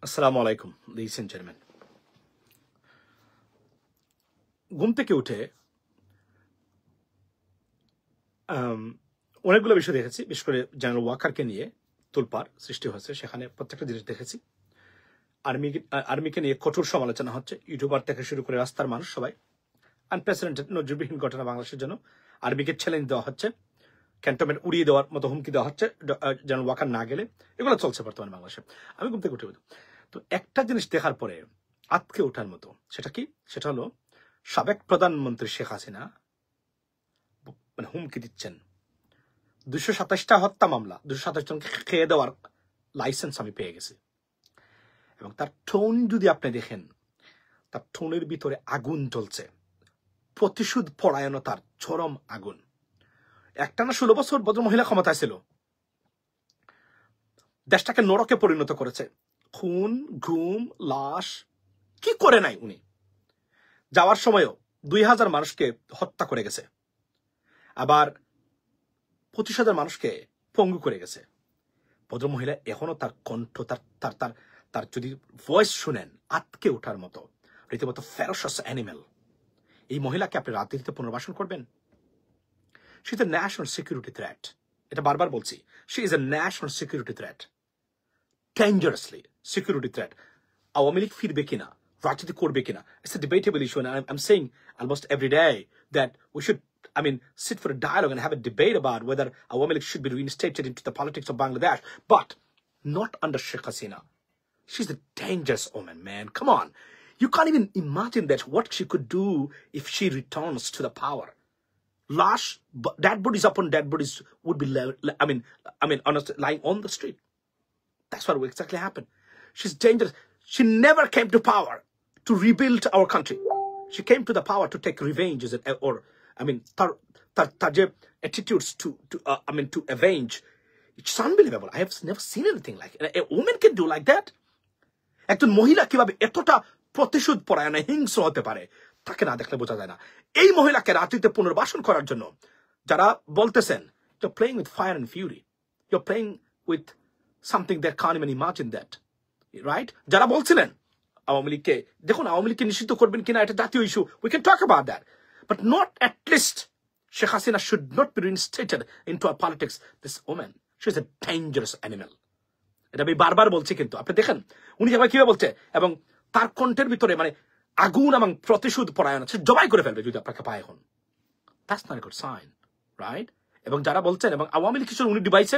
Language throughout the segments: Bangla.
আসসালামু আলাইকুম ladies and gentlemen। ঘুম থেকে উঠে অনেকগুলো বিষয় দেখেছি, বিশেষ করে জেনারেল ওয়াকারকে নিয়ে তোলপাড় সৃষ্টি হয়েছে। সেখানে প্রত্যেকটা জিনিস দেখেছি। আর্মিকে নিয়ে কঠোর সমালোচনা হচ্ছে, ইউটিউবার থেকে শুরু করে রাস্তার মানুষ সবাই। আনপ্রেসিডেন্টেড নজিরবিহীন ঘটনা বাংলাদেশের জন্য। আর্মিকে চ্যালেঞ্জ দেওয়া হচ্ছে, ক্যান্টনমেন্ট উড়িয়ে দেওয়ার মতো হুমকি দেওয়া হচ্ছে জেনারেল ওয়াকার না গেলে। এগুলো চলছে বর্তমানে বাংলাদেশে। আমি ঘুম থেকে উঠে তো একটা জিনিস দেখার পরে আতকে ওঠার মতো। সেটা কি? সেটা হলো সাবেক প্রধানমন্ত্রী শেখ হাসিনা মানে হুমকি দিচ্ছেন 227টা হত্যা মামলা, 227 জনকে খেয়ে দেওয়ার লাইসেন্স আমি পেয়ে গেছি। এবং তার টোন যদি আপনি দেখেন, তার টোনের ভিতরে আগুন জ্বলছে, প্রতিশোধ পরায়ণতার চরম আগুন। একটানা 16 বছর ভদ্র মহিলা ক্ষমতায় ছিল, দেশটাকে নরকে পরিণত করেছে। খুন, গুম, লাশ কি করে নাই উনি? যাওয়ার সময়ও 2000 মানুষকে হত্যা করে গেছে, আবার 25,000 মানুষকে পঙ্গু করে গেছে। ভদ্রমহিলা এখনো তার কণ্ঠ, তার যদি ভয়েস শুনেন, আতকে ওঠার মতো, রীতিমতো ফেরোসাস অ্যানিমেল। এই মহিলাকে আপনি রাজনীতিতে পুনর্বাসন করবেন? She is a national security threat. এটা বারবার বলছি, she is a national security threat, dangerously security threat. Awami League ফিরবে কিনা, রাজনীতি করবে কিনা, it's a debatable issue, and I'm saying almost every day that we should, sit for a dialogue and have a debate about whether Awami League should be reinstated into the politics of Bangladesh, but not under Sheikh Hasina. She's a dangerous woman, man. Come on. You can't even imagine that what she could do if she returns to the power. Dead bodies upon dead bodies would be, honestly, lying on the street. That's what will exactly happen. She's dangerous. She never came to power to rebuild our country. She came to the power to take revenge, attitudes to avenge. It's unbelievable. I have never seen anything like it. A woman can do like that. একজন মহিলা কিভাবে এতটা প্রতিশোধ পরায়ণ, হিংস্র হতে পারে, তাকে না দেখলে বোঝা যায় না। এই মহিলাকে রাজনীতিতে পুনর্বাসন করার জন্য যারা বলতেছেন, you're playing with fire and fury. You're playing with something that can't even imagine that. Right? যারা বলছিলেন আওয়ামী লীগকে, দেখুন আওয়ামী লীগকে নিষিদ্ধ করবেন কিনা এটা জাতীয় issue, we can talk about that, but not at least Sheikh Hasina should not be reinstated into our politics. This woman, she is a dangerous animal. এটা আমি বারবার বলছি, কিন্তু আপনি দেখেন উনি কিভাবে বলছে, এবং তার কণ্ঠের ভিতরে আগুন এবং প্রতিশোধ পরায়ণ আছে, জবাই করে ফেলবে যদি আপনাকে পায় এখন। That's not a good sign, right? এবং যারা বলছেন, এবং আওয়ামী লীগ কিছু উনি ডুবাইছে,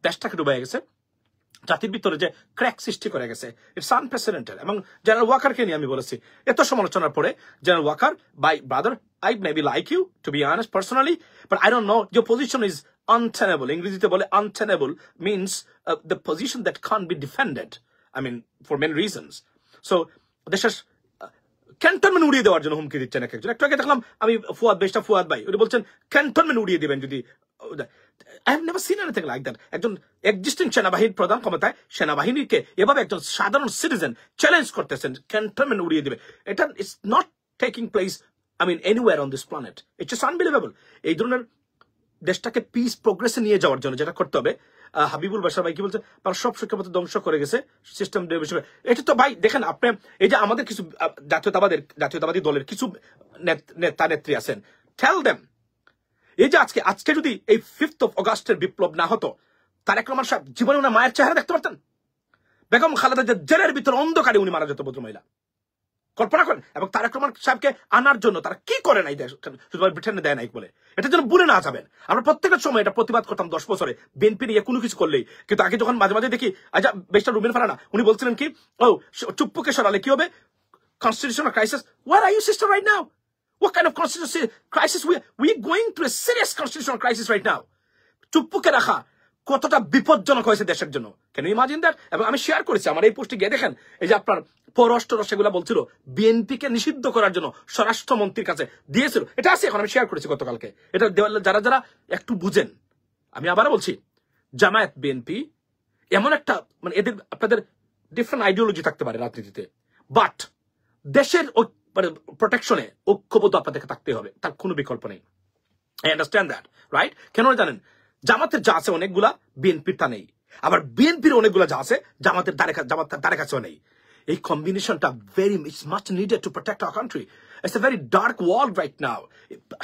দেশটাকে ডুবাই গেছে, জাতির ভিতরে যে ক্র্যাক সৃষ্টি করে গেছে, ইটস আনপ্রেসিডেন্টেড। এবং জেনারেল ওয়াকারকে নিয়ে আমি বলেছি, এত সমালোচনার পরে general Waker, by brother, I maybe like you to be honest personally, but I don't know, your position is untenable. ইংরেজিতে বলে untenable means the position that can't be defended, for many reasons. So দেশের ক্যান্টনমেন্ট উড়িয়ে দেওয়ার জন্য হুমকি দিচ্ছেন একজন। একটু আগে দেখলাম আমি ফুয়াদ ভাই, উনি বলছেন ক্যান্টনমেন্ট উড়িয়ে দিবেন যদি। I have never seen anything like that. একজন এক্সিস্টিং সেনাবাহিনীর প্রধান ক্ষমতায় সেনাবাহিনীকে এভাবে একজন সাধারণ সিটিজেন চ্যালেঞ্জ করতেছেন ক্যান্টনমেন্ট উড়িয়ে দিবে। এটা it's not taking place anywhere on this planet. It's just unbelievable. এই ধরনের দেশটাকে পিস প্রোগ্রেসে নিয়ে যাওয়ার জন্য যেটা করতে হবে, হাবিবুল বাশার ভাই কি বলছে, তারা সব শিক্ষাপত্র ধ্বংস করে গেছে, সিস্টেম। এটা তো ভাই দেখেন আপনি, এই যে আমাদের কিছু জাতীয়তাবাদী দলের কিছু নেতা নেত্রী আছেন, টেল দেম, এই যে আজকে যদি এই 5th of August-এর বিপ্লব না হতো, তারেক রহমান সাহেব জীবনে ওনার মায়ের চেহারা দেখতে পারতেন। বেগম খালেদা যে জেলের ভিতরে অন্ধকারে উনি মারা যেত, ভদ্র মহিলা, কল্পনা করেন। এবং তারেক রহমান সাহেবকে আনার জন্য তারা কি করে নাই, ব্রিটেনে দেয় নাই বলে, এটার জন্য ভুলে না যাবেন। আমরা প্রত্যেকের সময় এটা প্রতিবাদ করতাম 10 বছরে, বিএনপি নিয়ে কোনো কিছু করলেই। কিন্তু আগে যখন মাঝে মাঝে দেখি, আচ্ছা বেশটা রুবেন ফারানা উনি বলছিলেন কি, ও চুপ্পুকে সরালে কি হবে, constitutional crisis. Where are you sister right now? What kind of constitutional crisis? We're going through a serious constitutional crisis right now. চুপ্পুকে রাখা কতটা বিপজ্জনক হয়েছে দেশের জন্য, ক্যান ইউ ইমাজিন দ্যাট? এবং আমি শেয়ার করেছি আমার এই পোস্টে গিয়ে দেখেন, এই যে আপনার পররাষ্ট্র সেগুলো বলছিল বিএনপিকে নিষিদ্ধ করার জন্য স্বরাষ্ট্রমন্ত্রীর কাছে দিয়েছিল, এটা আছে এখন, আমি শেয়ার করেছি গতকালকে। এটা যারা একটু বুঝেন, আমি আবারও বলছি, জামায়াত বিএনপি এমন একটা, এদের আপনাদের ডিফারেন্ট আইডিওলজি থাকতে পারে রাজনীতিতে, বাট দেশের প্রোটেকশনে ঐক্যবদ্ধ আপনাদেরকে থাকতে হবে, তার কোনো বিকল্প নেই। I understand that, right? কেন জানেন, জামাতের যা আছে অনেকগুলা, বিএনপির তা নেই। আবার বিএনপির অনেকগুলো যা আছে জামাতের দ্বারে কাছেও নেই। এই কম্বিনেশনটা it's much needed to protect our country. It's a very dark world right now.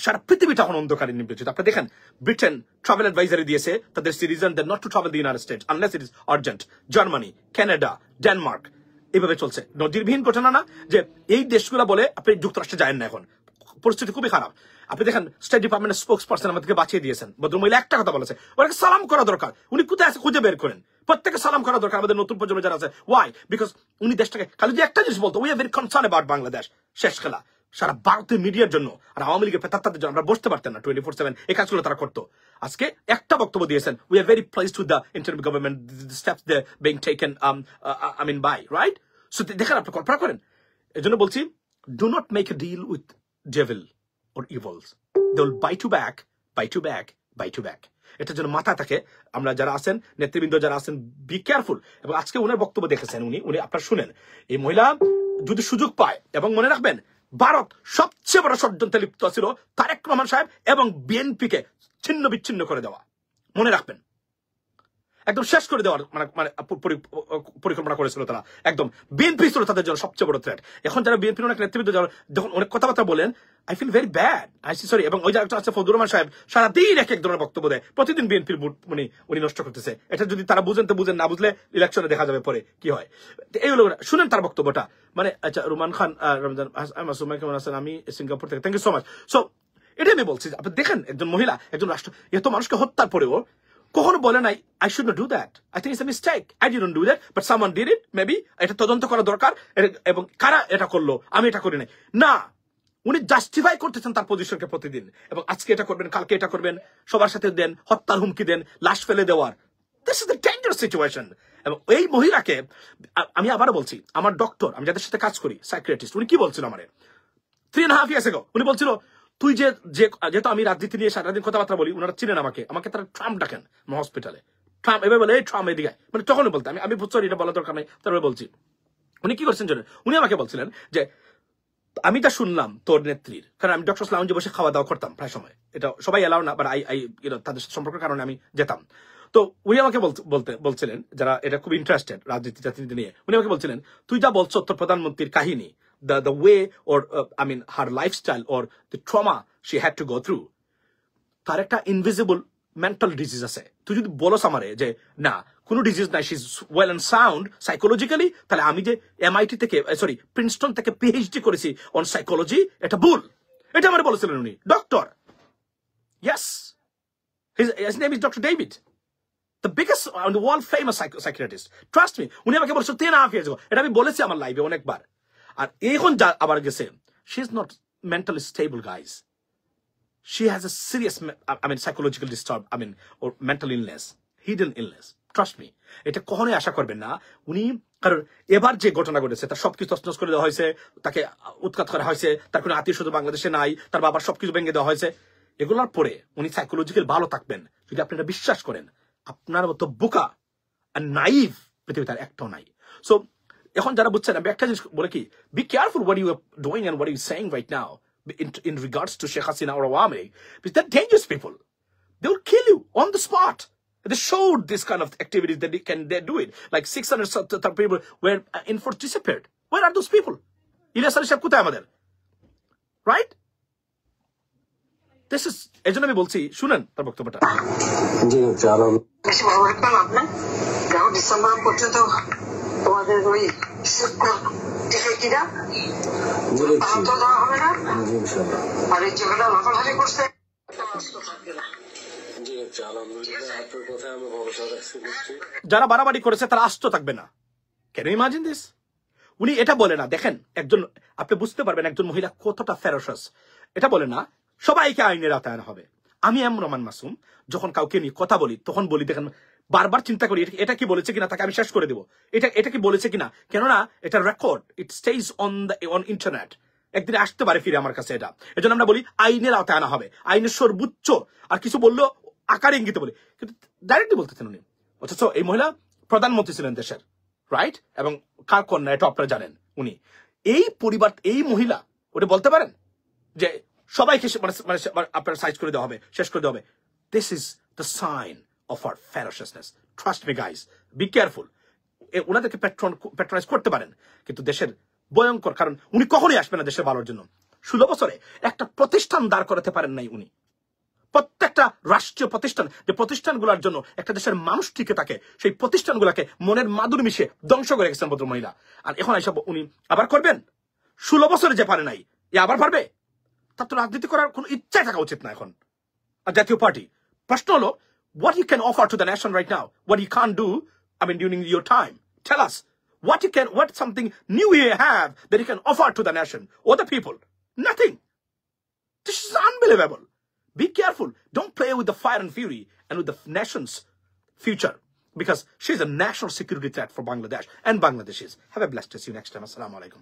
সারা পৃথিবীটা এখন অন্ধকারে নিমজ্জিত। আপনি দেখেন ব্রিটেন ট্রাভেল অ্যাডভাইজারি দিয়েছে তাদের সিটিজেনদের not to travel the United States unless it is urgent. Germany, Canada, Denmark এইভাবে চলছে। নজিরবিহীন ঘটনা না যে এই দেশগুলো বলে আপনি যুক্তরাষ্ট্রে যায়েন না। এখন পরিস্থিতি খুবই খারাপ। আপনি দেখেন স্টেট ডিপার্টমেন্টের স্পোক্স পার্সন আমাদেরকে বাঁচিয়ে দিয়েছেন। ভদ্রমহিলা একটা কথা বলেছে, ওনাকে সালাম করা দরকার। উনি কোথায় আছে খুঁজে বের করেন। প্রত্যেকে সালাম করা দরকার আমাদের নতুন প্রজন্ম যারা আছে। ওয়াই? বিকজ উনি দেশটাকে খালি যে একটা জিনিস বলতো, we are very concern about Bangladesh. শেষ খেলা সারা ভারতের মিডিয়ার জন্য আর আওয়ামী লীগের পেতাত্তাদের জন্য আমরা বসতে পারতেন না 24/7। এই কাজগুলো তারা করতো। আজকে একটা বক্তব্য দিয়েছেন, we are very placed with the interim government steps they being taken by right. So দেখেন আপনি কল্পনা করেন। এই জন্য বলছি, do not make a deal with devil or evils. They will bite you back, bite you back, bite you back. এটার জন্য মাথা থাকে। আমরা যারা আছেন, নেতৃবৃন্দ যারা আছেন, বি কেয়ারফুল। এবং আজকে উনার বক্তব্য দেখেছেন, উনি আপনার শুনেন। এই মহিলা যদি সুযোগ পায়, এবং মনে রাখবেন ভারত সবচেয়ে বড় ষড়যন্ত্রে লিপ্ত ছিল তারেক রহমান সাহেব এবং বিএনপিকে ছিন্ন বিচ্ছিন্ন করে দেওয়া। মনে রাখবেন, একদম শেষ করে দেওয়ার মানে পরিকল্পনা করেছিল তারা। একদম বিএনপি ছিল তাদের জন্য সবচেয়ে বড় থ্রেট। এখন যারা বিএনপির অনেক নেতৃবৃন্দ যখন অনেক কথাবার্তা বলেন, I feel very bad, I see sorry. এবং ওই যে একটা আছে ফজলুর রহমান সাহেব, সারাদিন এক ধরনের বক্তব্য দেয়, প্রতিদিন বিএনপির উনি নষ্ট করতেছে। এটা যদি তারা বুঝেন তো বুঝেন, না বুঝলে ইলেকশনে দেখা যাবে পরে কি হয়। এই হলো, শুনেন তার বক্তব্যটা। মানে আচ্ছা, রুমান খান, রমজান কেমন আছেন? আমি সিঙ্গাপুর থেকে, thank you so much. So এটাই আমি বলছি, আপনি দেখেন একজন মহিলা, একজন রাষ্ট্র এত মানুষকে হত্যার পরেও কখনো বলে নাই I should not do that, I think it's a mistake, I didn't do that, but someone did it, maybe এটা তদন্ত করা দরকার, এবং কারা এটা করলো, আমি এটা করি নাই। না, উনি জাস্টিফাই করতেছেন তার পজিশনকে প্রতিদিন, এবং আজকে এটা করবেন, কালকে এটা করবেন, সবার সাথে দেন, হত্যার হুমকি দেন, লাশ ফেলে দেওয়ার। This is the dangerous situation. এবং এই মহিলাকে আমি আবারও বলছি, আমার ডক্টর, আমি যাদের সাথে কাজ করি, সাইকিয়াট্রিস্ট, উনি কি বলছিল আমারে 3.5 years ago, উনি বলছিল, তুই যেহেতু আমি রাজনীতি নিয়ে সারাদিন কথাবার্তা বলি, ওনারা চিনেন আমাকে তারা ট্রাম্প ডাকেন হসপিটালে। ট্রাম্প এভাবে বলে, এই ট্রাম্প এদিকে, মানে তখনই বলতে আমি সরি, এটা বলা দরকার নেই, তারপরে বলছি। উনি কি করছেন জানেন? উনি আমাকে বলছিলেন যে আমি যা শুনলাম তোর নেত্রীর, কারণ আমি ডক্টর লাউঞ্জে বসে খাওয়া দাওয়া করতাম প্রায় সময়, এটা সবাই এলাও না, বাট তাদের সম্পর্কের কারণে আমি যেতাম। তো উনি আমাকে বলছিলেন, যারা এটা খুব ইন্টারেস্টেড রাজনীতি নিয়ে, উনি আমাকে বলছিলেন, তুই যা বলছো তোর প্রধানমন্ত্রীর কাহিনী, the way or her lifestyle or the trauma she had to go through, তার একটা ইনভিজিবল মেন্টাল ডিজিজ আছে। তুই যদি বলস আমারে যে না কোনো ডিজিজ নাই, she is well and sound psychologically, তাহলে আমি যে MIT থেকে প্রিন্সটন থেকে PhD করেছি অন সাইকোলজি, এটা ভুল। এটা আমার বলেছিলেন উনি, doctor. Yes, his name is Dr. David, the biggest and the world famous psychiatrist. Trust me, উনি আমাকে বলেছিল 3.5 years ago। এটা আমি বলেছি আমার লাইভে অনেকবার। আর এখন যা আবার গেছে, she is not mentally stable, guys. She has a serious psychological disturb, or mental illness, hidden illness. Trust me, এটা কখনোই আশা করবেন না উনি। কারণ এবার যে ঘটনা ঘটেছে, তার সবকিছু তছনছ করে দেওয়া হয়েছে, তাকে উৎখাত করা হয়েছে, তার কোনো আত্মীয় স্বজন বাংলাদেশে নাই, তার বাবার সবকিছু ভেঙে দেওয়া হয়েছে। এগুলোর পরে উনি সাইকোলজিক্যাল ভালো থাকবেন যদি আপনারা বিশ্বাস করেন। আপনার মতো বোকা আর নাইভ পৃথিবীতে আর একটাও নাই। সো এখন যারা বুঝছেন, আমি একটা জিনিস বলে কি, be careful what you are doing and what you are saying right now in regards to Sheikh Hasina or Awami League, because they're dangerous people. They will kill you on the spot. They showed this kind of activities that they do it. Like 600 people were enforced disappeared. Where are those people? Ilyas Ali Shab কোথায় আমাদের? Right? This is, এজন্য আমি বলছি, শুনেন তার বক্তব্যটা। জি জানান, বেশি ভালো লাগলাম না, গাও ডিসেম্বর পর্যন্ত তোমাদের ওই টিকিটা তো দেওয়া হবে না, আর এই জায়গাটা লাফালাফি করছে। যারা বাড়াবাড়ি করেছে তারা আস্ত থাকবে না। Can you imagine this? উনি এটা বলে না, দেখেন একজন, আপনি বুঝতে পারবেন একজন মহিলা কতটা ফেরোসাস। এটা বলে না সবাইকে আইনের আওতায় আনা হবে। আমি রহমান মাসুম যখন কাউকে নিয়ে কথা বলি, তখন বলি, দেখেন বারবার চিন্তা করি এটা কি বলেছে কিনা, তাকে আমি শেষ করে দেবো, এটা কি বলেছে কিনা, কেননা এটা record, it stage on internet, একদিন আসতে পারে ফিরে আমার কাছে। এটা এজন্য আমরা বলি আইনের আওতায় আনা হবে, আইনের সর্বোচ্চ। আর কিছু বললেও আকারে ইঙ্গিতে বলি, কিন্তু ডাইরেক্টলি বলতেছেন উনি। অথচ এই মহিলা প্রধানমন্ত্রী ছিলেন দেশের, রাইট? এবং কার কন্যা এটা আপনারা জানেন। উনি এই পরিবার, এই মহিলা ওটা বলতে পারেন যে সবাইকে আপনার সাইজ করে দেওয়া হবে, শেষ করে দেওয়া হবে। This is the sign of our ferociousness. Trust me guys, be careful. ওনাদেরকে প্যাট্রোনাইজ করতে পারেন, কিন্তু দেশের ভয়ঙ্কর, কারণ উনি কখনোই আসবেন না দেশের ভালোর জন্য। 16 বছরে একটা প্রতিষ্ঠান দাঁড় করাতে পারেন নাই উনি। প্রত্যেকটা রাষ্ট্রীয় প্রতিষ্ঠান, যে প্রতিষ্ঠানগুলোর জন্য একটা দেশের মানুষ টিকে থাকে, সেই প্রতিষ্ঠানগুলোকে মনের মাদুর মিশে ধ্বংস করে গেছেন ভদ্র মহিলা। আর এখন এসব উনি আবার করবেন? 16 বছরে যে পারে নাই, এ আবার পারবে? তার তো রাজনীতি করার কোনো ইচ্ছাই থাকা উচিত না এখন। আর জাতীয় পার্টি, প্রশ্ন হলো, what you can offer to the nation right now, what you can't do, I mean, during your time. Tell us what something new you have that you can offer to the nation or the people. Nothing. This is unbelievable. Be careful. Don't play with the fire and fury and with the nation's future, because she's a national security threat for Bangladesh and Bangladeshis. Have a blessed day. See you next time. Assalamu alaikum.